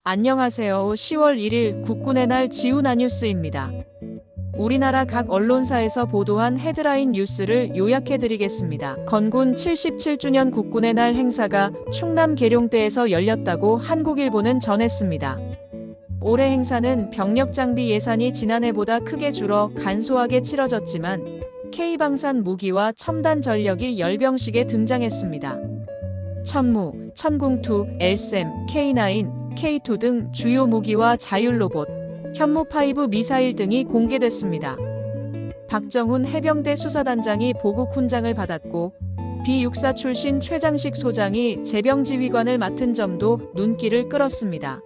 안녕하세요. 10월 1일 국군의 날 지훈아 뉴스입니다. 우리나라 각 언론사에서 보도한 헤드라인 뉴스를 요약해드리겠습니다. 건군 77주년 국군의 날 행사가 충남 계룡대에서 열렸다고 한국일보는 전했습니다. 올해 행사는 병력 장비 예산이 지난해보다 크게 줄어 간소하게 치러졌지만 K방산 무기와 첨단 전력이 열병식에 등장했습니다. 천무, 천궁2, LSAM, K9, K2 등 주요 무기와 자율로봇, 현무5 미사일 등이 공개됐습니다. 박정훈 해병대 수사단장이 보국 훈장을 받았고 B64 출신 최장식 소장이 제병지휘관을 맡은 점도 눈길을 끌었습니다.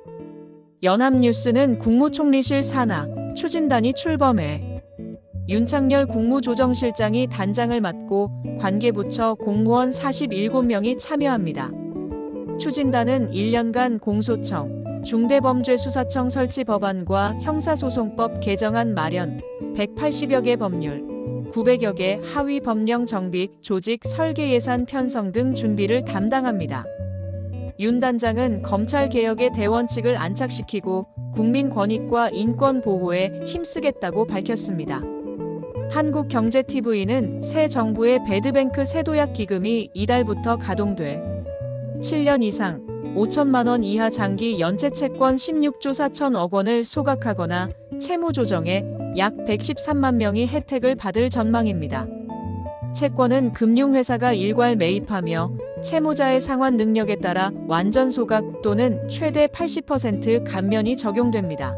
연합뉴스는 국무총리실 산하 추진단이 출범해 윤창열 국무조정실장이 단장을 맡고 관계부처 공무원 47명이 참여합니다. 추진단은 1년간 공소청, 중대범죄수사청 설치 법안과 형사소송법 개정안 마련, 180여 개 법률, 900여 개 하위 법령 정비, 조직 설계 예산 편성 등 준비를 담당합니다. 윤 단장은 검찰개혁의 대원칙을 안착시키고 국민 권익과 인권 보호에 힘쓰겠다고 밝혔습니다. 한국경제TV는 새 정부의 배드뱅크 새도약 기금이 이달부터 가동돼 7년 이상 5천만 원 이하 장기 연체 채권 16조 4천억 원을 소각하거나 채무 조정에 약 113만 명이 혜택을 받을 전망입니다. 채권은 금융회사가 일괄 매입하며 채무자의 상환 능력에 따라 완전 소각 또는 최대 80% 감면이 적용됩니다.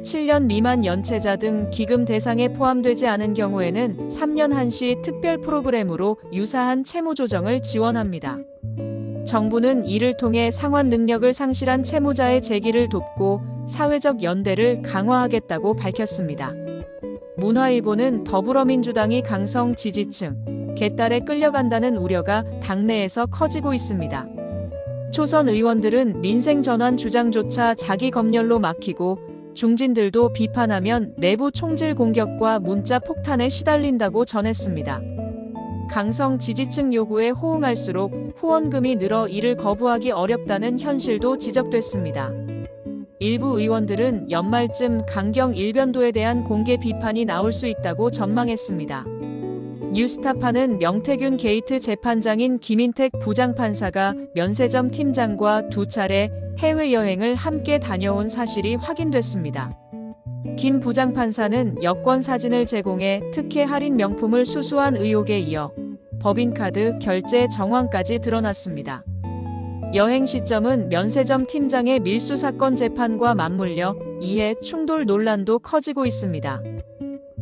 7년 미만 연체자 등 기금 대상에 포함되지 않은 경우에는 3년 한시 특별 프로그램으로 유사한 채무 조정을 지원합니다. 정부는 이를 통해 상환 능력을 상실한 채무자의 재기를 돕고 사회적 연대를 강화하겠다고 밝혔습니다. 문화일보는 더불어민주당이 강성 지지층, 개딸에 끌려간다는 우려가 당내에서 커지고 있습니다. 초선 의원들은 민생 전환 주장조차 자기 검열로 막히고 중진들도 비판하면 내부 총질 공격과 문자 폭탄에 시달린다고 전했습니다. 강성 지지층 요구에 호응할수록 후원금이 늘어 이를 거부하기 어렵다는 현실도 지적됐습니다. 일부 의원들은 연말쯤 강경 일변도에 대한 공개 비판이 나올 수 있다고 전망했습니다. 뉴스타파는 명태균 게이트 재판장인 김인택 부장판사가 면세점 팀장과 2차례 해외여행을 함께 다녀온 사실이 확인됐습니다. 김 부장판사는 여권 사진을 제공해 특혜 할인 명품을 수수한 의혹에 이어 법인카드 결제 정황까지 드러났습니다. 여행 시점은 면세점 팀장의 밀수 사건 재판과 맞물려 이해 충돌 논란도 커지고 있습니다.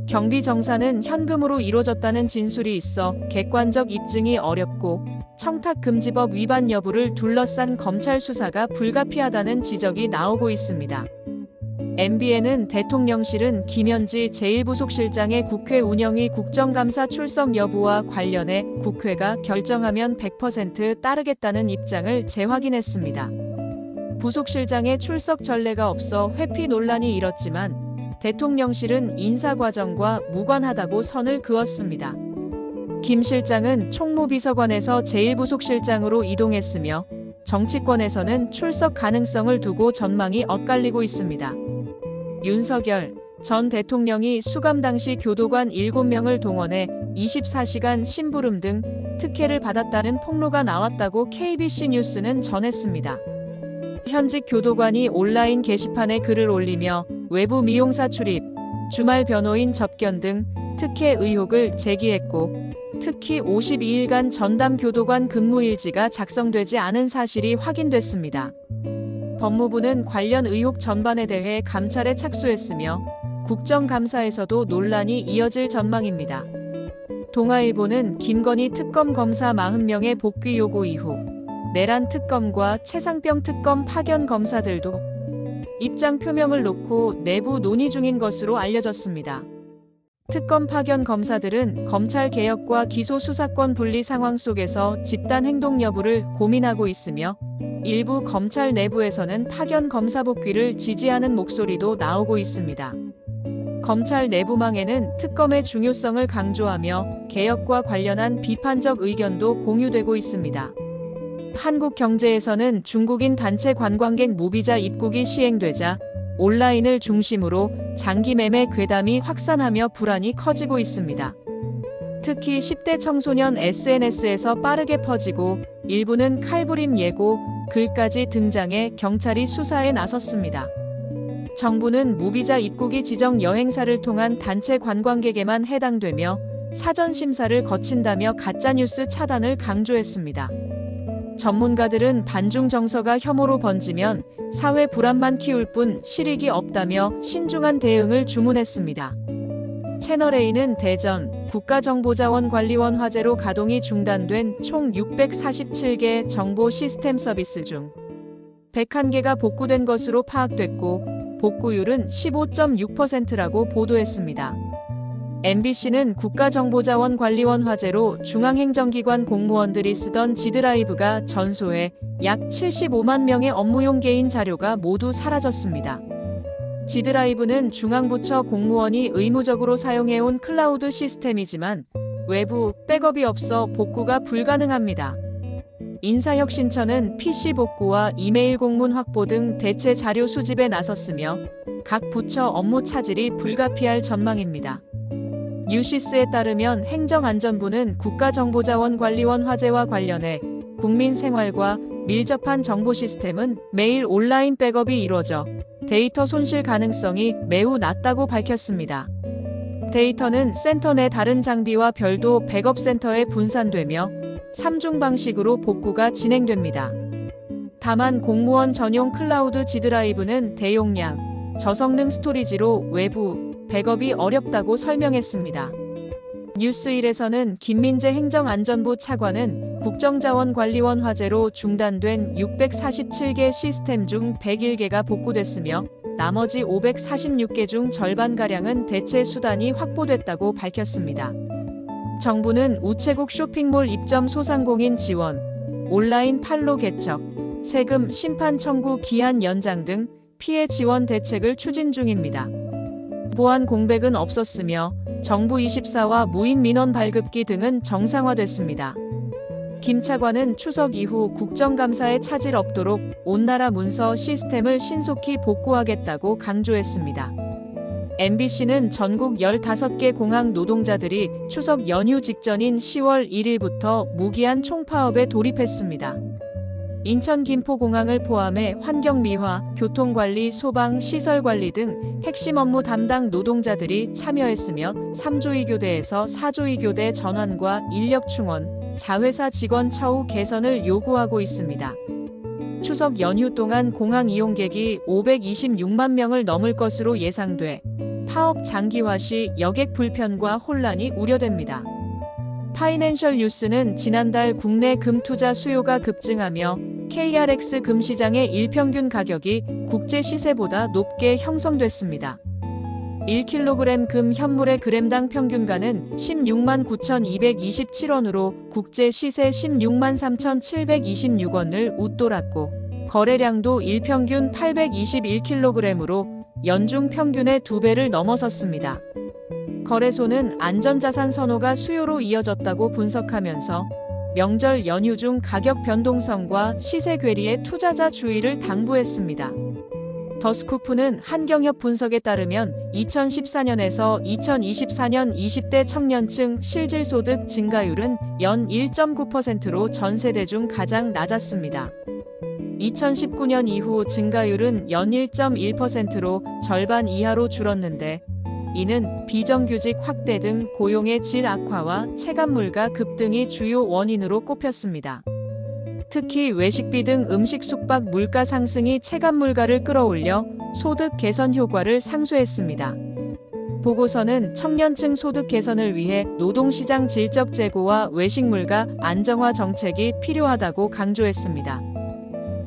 경비정사는 현금으로 이루어졌다는 진술이 있어 객관적 입증이 어렵고 청탁금지법 위반 여부를 둘러싼 검찰 수사가 불가피하다는 지적이 나오고 있습니다. MBN은 대통령실은 김현지 제1부속실장의 국회 운영위 국정감사 출석 여부와 관련해 국회가 결정하면 100% 따르겠다는 입장을 재확인했습니다. 부속실장의 출석 전례가 없어 회피 논란이 일었지만 대통령실은 인사 과정과 무관하다고 선을 그었습니다. 김 실장은 총무비서관에서 제1부속실장으로 이동했으며 정치권에서는 출석 가능성을 두고 전망이 엇갈리고 있습니다. 윤석열 전 대통령이 수감 당시 교도관 7명을 동원해 24시간 심부름 등 특혜를 받았다는 폭로가 나왔다고 KBC 뉴스는 전했습니다. 현직 교도관이 온라인 게시판에 글을 올리며 외부 미용사 출입, 주말 변호인 접견 등 특혜 의혹을 제기했고 특히 52일간 전담 교도관 근무일지가 작성되지 않은 사실이 확인됐습니다. 법무부는 관련 의혹 전반에 대해 감찰에 착수했으며 국정감사에서도 논란이 이어질 전망입니다. 동아일보는 김건희 특검 검사 40명의 복귀 요구 이후 내란 특검과 최상병 특검 파견 검사들도 입장 표명을 놓고 내부 논의 중인 것으로 알려졌습니다. 특검 파견 검사들은 검찰 개혁과 기소 수사권 분리 상황 속에서 집단 행동 여부를 고민하고 있으며 일부 검찰 내부에서는 파견 검사 복귀를 지지하는 목소리도 나오고 있습니다. 검찰 내부망에는 특검의 중요성을 강조하며 개혁과 관련한 비판적 의견도 공유되고 있습니다. 한국 경제에서는 중국인 단체 관광객 무비자 입국이 시행되자 온라인을 중심으로 장기 매매 괴담이 확산하며 불안이 커지고 있습니다. 특히 10대 청소년 SNS에서 빠르게 퍼지고 일부는 칼부림 예고 글까지 등장해 경찰이 수사에 나섰습니다. 정부는 무비자 입국이 지정 여행사를 통한 단체 관광객에만 해당되며 사전 심사를 거친다며 가짜뉴스 차단을 강조했습니다. 전문가들은 반중 정서가 혐오로 번지면 사회 불안만 키울 뿐 실익이 없다며 신중한 대응을 주문했습니다. 채널A는 대전 국가정보자원관리원 화재로 가동이 중단된 총 647개 정보 시스템 서비스 중 101개가 복구된 것으로 파악됐고 복구율은 15.6%라고 보도했습니다. MBC는 국가정보자원관리원 화재로 중앙행정기관 공무원들이 쓰던 G드라이브가 전소해 약 75만 명의 업무용 개인 자료가 모두 사라졌습니다. G드라이브는 중앙부처 공무원이 의무적으로 사용해온 클라우드 시스템이지만 외부 백업이 없어 복구가 불가능합니다. 인사혁신처는 PC 복구와 이메일 공문 확보 등 대체 자료 수집에 나섰으며 각 부처 업무 차질이 불가피할 전망입니다. 뉴시스에 따르면 행정안전부는 국가정보자원관리원 화재와 관련해 국민 생활과 밀접한 정보 시스템은 매일 온라인 백업이 이루어져 데이터 손실 가능성이 매우 낮다고 밝혔습니다. 데이터는 센터 내 다른 장비와 별도 백업 센터에 분산되며 3중 방식으로 복구가 진행됩니다. 다만 공무원 전용 클라우드 G드라이브는 대용량, 저성능 스토리지로 외부 백업이 어렵다고 설명했습니다. 뉴스1에서는 김민재 행정안전부 차관은 국정자원관리원 화재로 중단된 647개 시스템 중 101개가 복구됐으며 나머지 546개 중 절반가량은 대체 수단이 확보됐다고 밝혔습니다. 정부는 우체국 쇼핑몰 입점 소상공인 지원, 온라인 판로 개척, 세금 심판 청구 기한 연장 등 피해 지원 대책을 추진 중입니다. 보안 공백은 없었으며 정부 24와 무인 민원 발급기 등은 정상화됐습니다. 김 차관은 추석 이후 국정감사에 차질 없도록 온 나라 문서 시스템을 신속히 복구하겠다고 강조했습니다. MBC는 전국 15개 공항 노동자들이 추석 연휴 직전인 10월 1일부터 무기한 총파업에 돌입했습니다. 인천 김포공항을 포함해 환경미화, 교통관리, 소방, 시설관리 등 핵심 업무 담당 노동자들이 참여했으며 3조 2교대에서 4조 2교대 전환과 인력 충원, 자회사 직원 처우 개선을 요구하고 있습니다. 추석 연휴 동안 공항 이용객이 526만 명을 넘을 것으로 예상돼 파업 장기화 시 여객 불편과 혼란이 우려됩니다. 파이낸셜 뉴스는 지난달 국내 금 투자 수요가 급증하며 KRX 금 시장의 일평균 가격이 국제 시세보다 높게 형성됐습니다. 1kg 금 현물의 그램당 평균가는 16만 9,227원으로 국제 시세 16만 3,726원을 웃돌았고 거래량도 일평균 821kg으로 연중 평균의 2배를 넘어섰습니다. 거래소는 안전자산 선호가 수요로 이어졌다고 분석하면서 명절 연휴 중 가격 변동성과 시세 괴리에 투자자 주의를 당부했습니다. 더스쿠프는 한경협 분석에 따르면 2014년에서 2024년 20대 청년층 실질소득 증가율은 연 1.9%로 전 세대 중 가장 낮았습니다. 2019년 이후 증가율은 연 1.1%로 절반 이하로 줄었는데 이는 비정규직 확대 등 고용의 질 악화와 체감물가 급등이 주요 원인으로 꼽혔습니다. 특히 외식비 등 음식 숙박 물가 상승이 체감물가를 끌어올려 소득 개선 효과를 상쇄했습니다. 보고서는 청년층 소득 개선을 위해 노동시장 질적 재고와 외식물가 안정화 정책이 필요하다고 강조했습니다.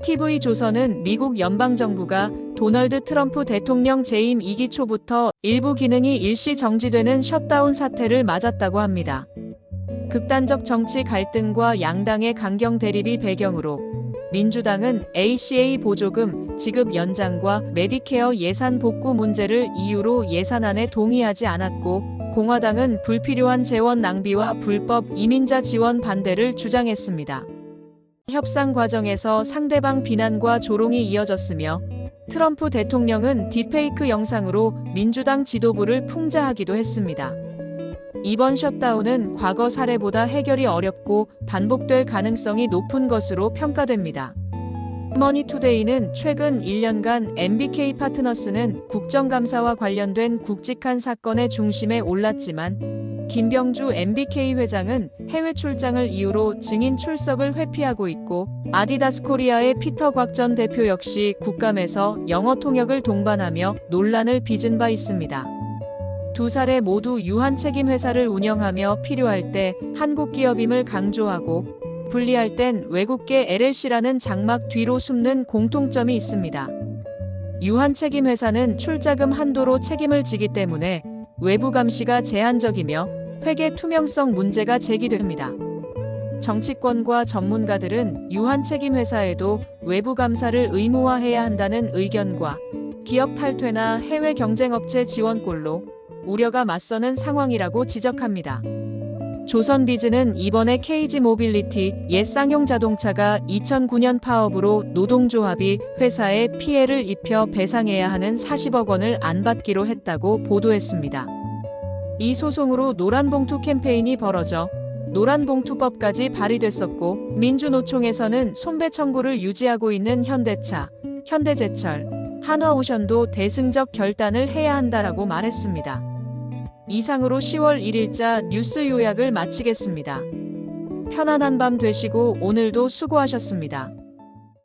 TV조선은 미국 연방정부가 도널드 트럼프 대통령 재임 2기 초부터 일부 기능이 일시 정지되는 셧다운 사태를 맞았다고 합니다. 극단적 정치 갈등과 양당의 강경 대립이 배경으로 민주당은 ACA 보조금 지급 연장과 메디케어 예산 복구 문제를 이유로 예산안에 동의하지 않았고 공화당은 불필요한 재원 낭비와 불법 이민자 지원 반대를 주장했습니다. 협상 과정에서 상대방 비난과 조롱이 이어졌으며 트럼프 대통령은 딥페이크 영상으로 민주당 지도부를 풍자하기도 했습니다. 이번 셧다운은 과거 사례보다 해결이 어렵고 반복될 가능성이 높은 것으로 평가됩니다. 머니투데이는 최근 1년간 MBK 파트너스는 국정감사와 관련된 굵직한 사건의 중심에 올랐지만 김병주 MBK 회장은 해외 출장을 이유로 증인 출석을 회피하고 있고 아디다스 코리아의 피터 곽 전 대표 역시 국감에서 영어 통역을 동반하며 논란을 빚은 바 있습니다. 두 사례 모두 유한 책임 회사를 운영하며 필요할 때 한국 기업임을 강조하고 불리할 땐 외국계 LLC라는 장막 뒤로 숨는 공통점이 있습니다. 유한 책임 회사는 출자금 한도로 책임을 지기 때문에 외부 감시가 제한적이며 회계 투명성 문제가 제기됩니다. 정치권과 전문가들은 유한 책임 회사에도 외부 감사를 의무화해야 한다는 의견과 기업 탈퇴나 해외 경쟁업체 지원꼴로 우려가 맞서는 상황이라고 지적합니다. 조선비즈는 이번에 KG 모빌리티 옛 쌍용 자동차가 2009년 파업으로 노동조합이 회사에 피해를 입혀 배상해야 하는 40억 원을 안 받기로 했다고 보도했습니다. 이 소송으로 노란봉투 캠페인이 벌어져 노란봉투법까지 발의됐었고 민주노총에서는 손배 청구를 유지하고 있는 현대차, 현대제철, 한화오션도 대승적 결단을 해야 한다라고 말했습니다. 이상으로 10월 1일자 뉴스 요약을 마치겠습니다. 편안한 밤 되시고 오늘도 수고하셨습니다.